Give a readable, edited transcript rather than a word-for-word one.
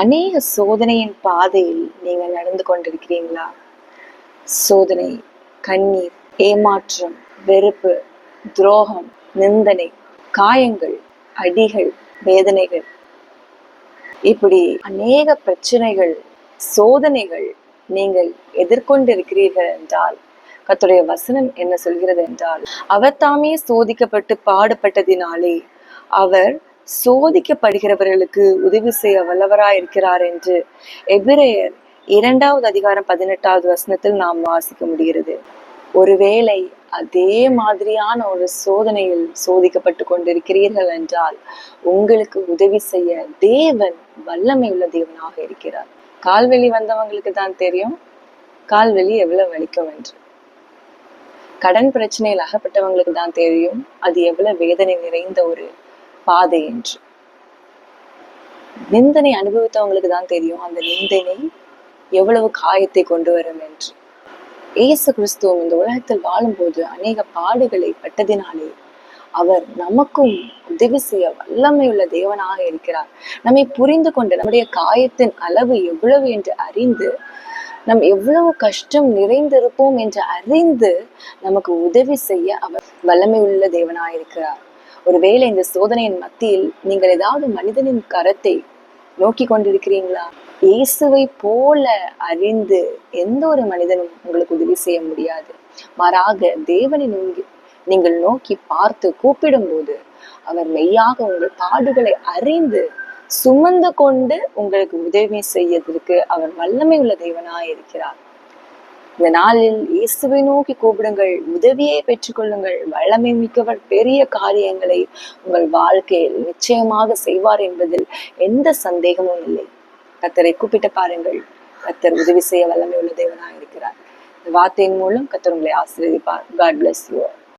அநேக சோதனையின் பாதையில் நீங்கள் நடந்து கொண்டிருக்கிறீங்களா? சோதனை, கண்ணீர், ஏமாற்றம், வெறுப்பு, துரோகம், நிந்தனை, காயங்கள், அடிகள், வேதனைகள், இப்படி அநேக பிரச்சனைகள், சோதனைகள் நீங்கள் எதிர்கொண்டிருக்கிறீர்கள் என்றால், கர்த்தருடைய வசனம் என்ன சொல்கிறது என்றால், அவர் தாமே சோதிக்கப்பட்டு பாடுபட்டதினாலே அவர் சோதிக்கப்படுகிறவர்களுக்கு உதவி செய்ய வல்லவராய் இருக்கிறார் என்று எபிரேயர் 2:18 நாம் வாசிக்க முடிகிறது. ஒருவேளை அதே மாதிரியான ஒரு சோதனையில் சோதிக்கப்பட்டு கொண்டிருக்கிறீர்கள் என்றால், உங்களுக்கு உதவி செய்ய தேவன் வல்லமை உள்ள தேவனாக இருக்கிறார். கால்வலி வந்தவங்களுக்கு தான் தெரியும் கால்வலி எவ்வளவு வலிக்கும் என்று. கடன் பிரச்சனையில் அகப்பட்டவங்களுக்கு தான் தெரியும் அது எவ்வளவு வேதனை நிறைந்த ஒரு பாதை என்று. நிந்தனை அனுபவித்தவங்களுக்கு தான் தெரியும் அந்த நிந்தனை எவ்வளவு காயத்தை கொண்டு வரும் என்று. இயேசு கிறிஸ்துவும் இந்த உலகத்தில் வாழும்போது அநேக பாடுகளை பட்டதினாலே அவர் நமக்கும் உதவி செய்ய வல்லமையுள்ள தேவனாக இருக்கிறார். நம்மை புரிந்து கொண்டு நம்முடைய காயத்தின் அளவு எவ்வளவு என்று அறிந்து, நம் எவ்வளவு கஷ்டம் நிறைந்திருப்போம் என்று அறிந்து நமக்கு உதவி செய்ய அவர் வல்லமை உள்ள தேவனாக இருக்கிறார். ஒருவேளை இந்த சோதனையின் மத்தியில் நீங்கள் ஏதாவது மனிதனின் கரத்தை நோக்கி கொண்டிருக்கிறீங்களா? இயேசுவை போல அறிந்து எந்த ஒரு மனிதனும் உங்களுக்கு உதவி செய்ய முடியாது. மாறாக தேவனை நீங்கள் நோக்கி பார்த்து கூப்பிடும் போது அவர் மெய்யாக உங்கள் பாடுகளை அறிந்து சுமந்து கொண்டு உங்களுக்கு உதவி செய்யறதுக்கு அவர் வல்லமை உள்ள தேவனாய் இருக்கிறார். இந்த நாளில் இயேசுவை நோக்கி கூப்பிடுங்கள், உதவியை பெற்றுக்கொள்ளுங்கள். வல்லமை மிக்கவர் பெரிய காரியங்களை உங்கள் வாழ்க்கையில் நிச்சயமாக செய்வார் என்பதில் எந்த சந்தேகமும் இல்லை. கர்த்தரை கூப்பிட்டு பாருங்கள். கர்த்தர் உதவி செய்ய வல்லமை உள்ள தேவனாக இருக்கிறார். இந்த வார்த்தையின் மூலம் கர்த்தர் உங்களை ஆசீர்வதிப்பார். God bless you.